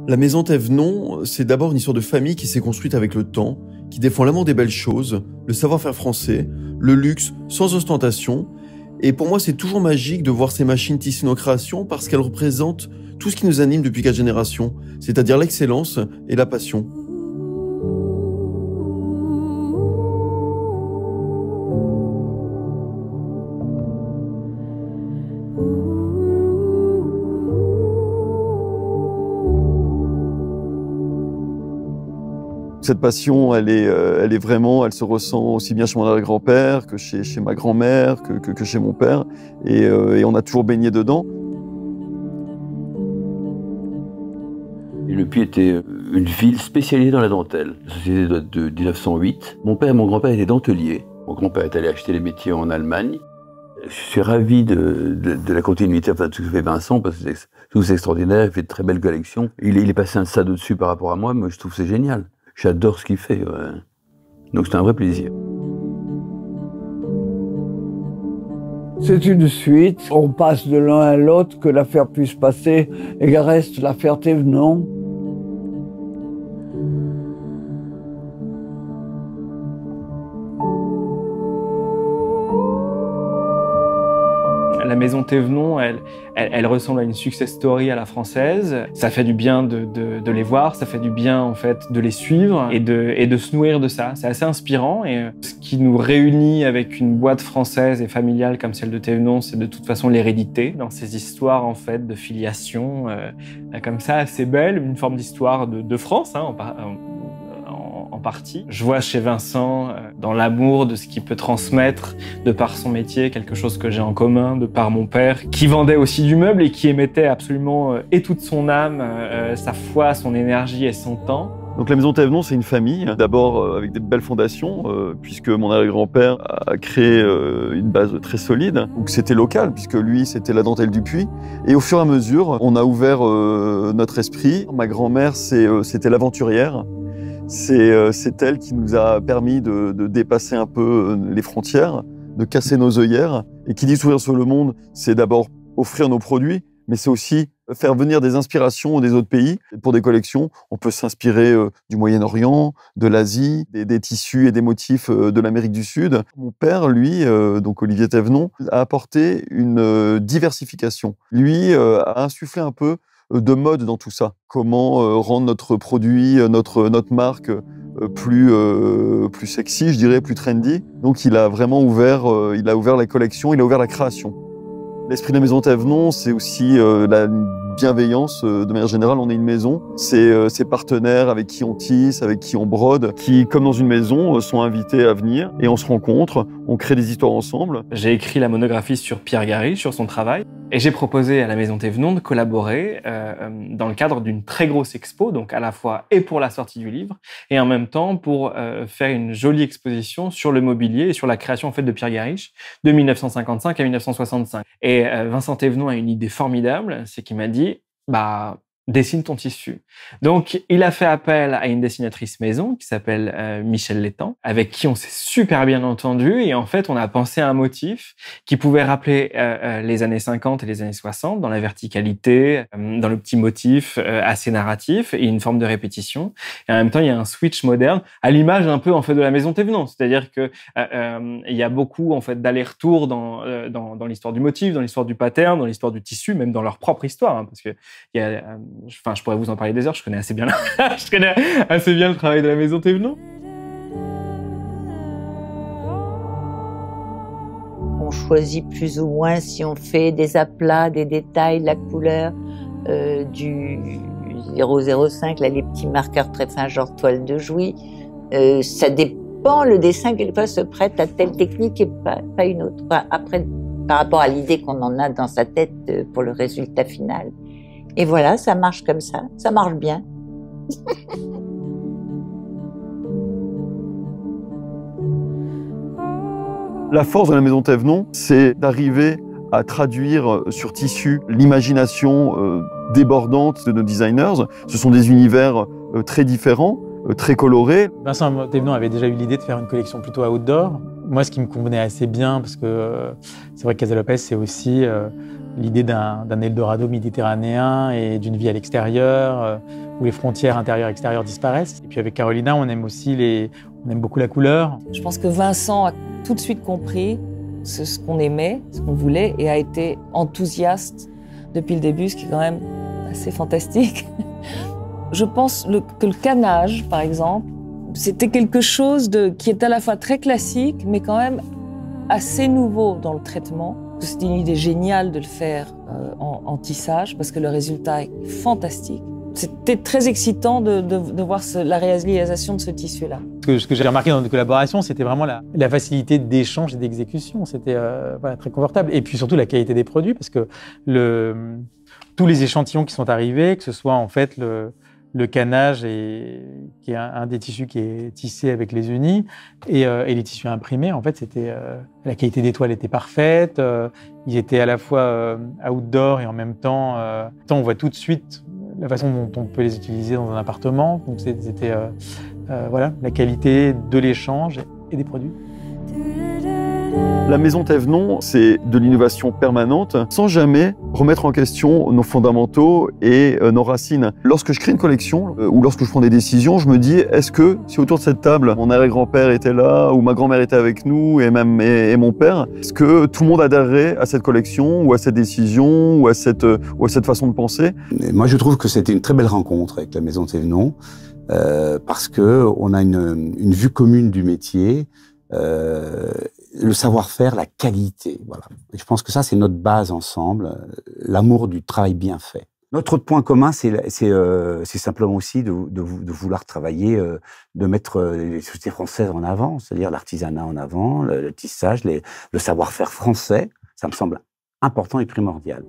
La maison Thévenon, c'est d'abord une histoire de famille qui s'est construite avec le temps, qui défend l'amour des belles choses, le savoir-faire français, le luxe sans ostentation. Et pour moi, c'est toujours magique de voir ces machines tisser nos créations parce qu'elles représentent tout ce qui nous anime depuis 4 générations, c'est-à-dire l'excellence et la passion. Cette passion, elle se ressent aussi bien chez mon arrière-grand-père que chez ma grand-mère, que chez mon père. Et on a toujours baigné dedans. Et Le Puy était une ville spécialisée dans la dentelle. La société date de 1908. Mon père et mon grand-père étaient denteliers. Mon grand-père est allé acheter les métiers en Allemagne. Je suis ravi de la continuité de ce que fait Vincent, parce que c'est extraordinaire, il fait de très belles collections. Il est passé un stade au-dessus par rapport à moi, mais je trouve que c'est génial. J'adore ce qu'il fait. Ouais. Donc c'est un vrai plaisir. C'est une suite. On passe de l'un à l'autre, que l'affaire puisse passer et qu'il reste l'affaire Thévenon. La maison Thévenon, elle ressemble à une success story à la française. Ça fait du bien de les voir, ça fait du bien en fait de les suivre et de se nourrir de ça. C'est assez inspirant et ce qui nous réunit avec une boîte française et familiale comme celle de Thévenon, c'est de toute façon l'hérédité. Dans ces histoires en fait de filiation comme ça assez belle, une forme d'histoire de France en partie. Je vois chez Vincent, dans l'amour de ce qu'il peut transmettre de par son métier, quelque chose que j'ai en commun de par mon père, qui vendait aussi du meuble et qui émettait absolument et toute son âme, sa foi, son énergie et son temps. Donc la maison Thévenon, c'est une famille, d'abord avec des belles fondations, puisque mon arrière-grand-père a créé une base très solide. Donc c'était local, puisque lui, c'était la dentelle du Puy. Et au fur et à mesure, on a ouvert notre esprit. Ma grand-mère, c'était l'aventurière. C'est elle qui nous a permis de dépasser un peu les frontières, de casser nos œillères. Et qui dit s'ouvrir sur le monde, c'est d'abord offrir nos produits, mais c'est aussi faire venir des inspirations des autres pays. Pour des collections, on peut s'inspirer du Moyen-Orient, de l'Asie, des tissus et des motifs de l'Amérique du Sud. Mon père, lui, donc Olivier Thévenon, a apporté une diversification. Lui a insufflé un peu de mode dans tout ça. Comment rendre notre produit, notre marque plus sexy, je dirais, plus trendy. Donc il a vraiment ouvert la collection, il a ouvert la création. L'esprit de la maison Thévenon, c'est aussi la bienveillance. De manière générale, on est une maison. C'est ses partenaires avec qui on tisse, avec qui on brode, qui, comme dans une maison, sont invités à venir et on se rencontre, on crée des histoires ensemble. J'ai écrit la monographie sur Pierre Gariche, sur son travail, et j'ai proposé à la maison Thévenon de collaborer dans le cadre d'une très grosse expo, donc à la fois et pour la sortie du livre, et en même temps pour faire une jolie exposition sur le mobilier et sur la création en fait de Pierre Gariche de 1955 à 1965. Et Vincent Thévenon a une idée formidable, c'est qu'il m'a dit dessine ton tissu. Donc, il a fait appel à une dessinatrice maison qui s'appelle Michel Létang, avec qui on s'est super bien entendu. Et en fait, on a pensé à un motif qui pouvait rappeler les années 50 et les années 60 dans la verticalité, dans le petit motif assez narratif et une forme de répétition. Et en même temps, il y a un switch moderne à l'image un peu en fait de la maison Thévenon. C'est-à-dire que il y a beaucoup en fait d'aller-retour dans l'histoire du motif, dans l'histoire du pattern, dans l'histoire du tissu, même dans leur propre histoire, hein, parce que il y a je pourrais vous en parler des heures, je connais assez bien le travail de la maison Thévenon. On choisit plus ou moins si on fait des aplats, des détails, la couleur, du 005, là, les petits marqueurs très fins, genre toile de Jouy. Ça dépend, le dessin, quelquefois, se prête à telle technique et pas une autre. Après, par rapport à l'idée qu'on en a dans sa tête pour le résultat final. Et voilà, ça marche comme ça marche bien. La force de la maison Thévenon, c'est d'arriver à traduire sur tissu l'imagination débordante de nos designers. Ce sont des univers très différents, très colorés. Vincent Thévenon avait déjà eu l'idée de faire une collection plutôt outdoor. Moi, ce qui me convenait assez bien, parce que c'est vrai que Casa Lopez, c'est aussi l'idée d'un Eldorado méditerranéen et d'une vie à l'extérieur, où les frontières intérieures-extérieures disparaissent. Et puis avec Carolina, on aime aussi on aime beaucoup la couleur. Je pense que Vincent a tout de suite compris ce qu'on aimait, ce qu'on voulait, et a été enthousiaste depuis le début, ce qui est quand même assez fantastique. Je pense que le canage, par exemple, c'était quelque chose qui est à la fois très classique, mais quand même assez nouveau dans le traitement. C'était une idée géniale de le faire en tissage, parce que le résultat est fantastique. C'était très excitant de voir la réalisation de ce tissu-là. Ce que j'ai remarqué dans notre collaboration, c'était vraiment la facilité d'échange et d'exécution. C'était voilà, très confortable. Et puis surtout la qualité des produits, parce que tous les échantillons qui sont arrivés, que ce soit en fait le canage, qui est un des tissus qui est tissé avec les unis, et les tissus imprimés, en fait, la qualité des toiles était parfaite. Ils étaient à la fois outdoor et en même temps, on voit tout de suite la façon dont on peut les utiliser dans un appartement. Donc c'était voilà, la qualité de l'échange et des produits. La maison Thévenon, c'est de l'innovation permanente, sans jamais remettre en question nos fondamentaux et nos racines. Lorsque je crée une collection ou lorsque je prends des décisions, je me dis, est-ce que si autour de cette table, mon arrière-grand-père était là, ou ma grand-mère était avec nous, et mon père, est-ce que tout le monde adhérerait à cette collection, ou à cette décision, ou à cette façon de penser? Moi, je trouve que c'était une très belle rencontre avec la maison Thévenon, parce qu'on a une vue commune du métier, le savoir-faire, la qualité, voilà. Et je pense que ça, c'est notre base ensemble, l'amour du travail bien fait. Notre point commun, c'est simplement aussi de vouloir travailler, de mettre les sociétés françaises en avant, c'est-à-dire l'artisanat en avant, le tissage, le savoir-faire français. Ça me semble important et primordial.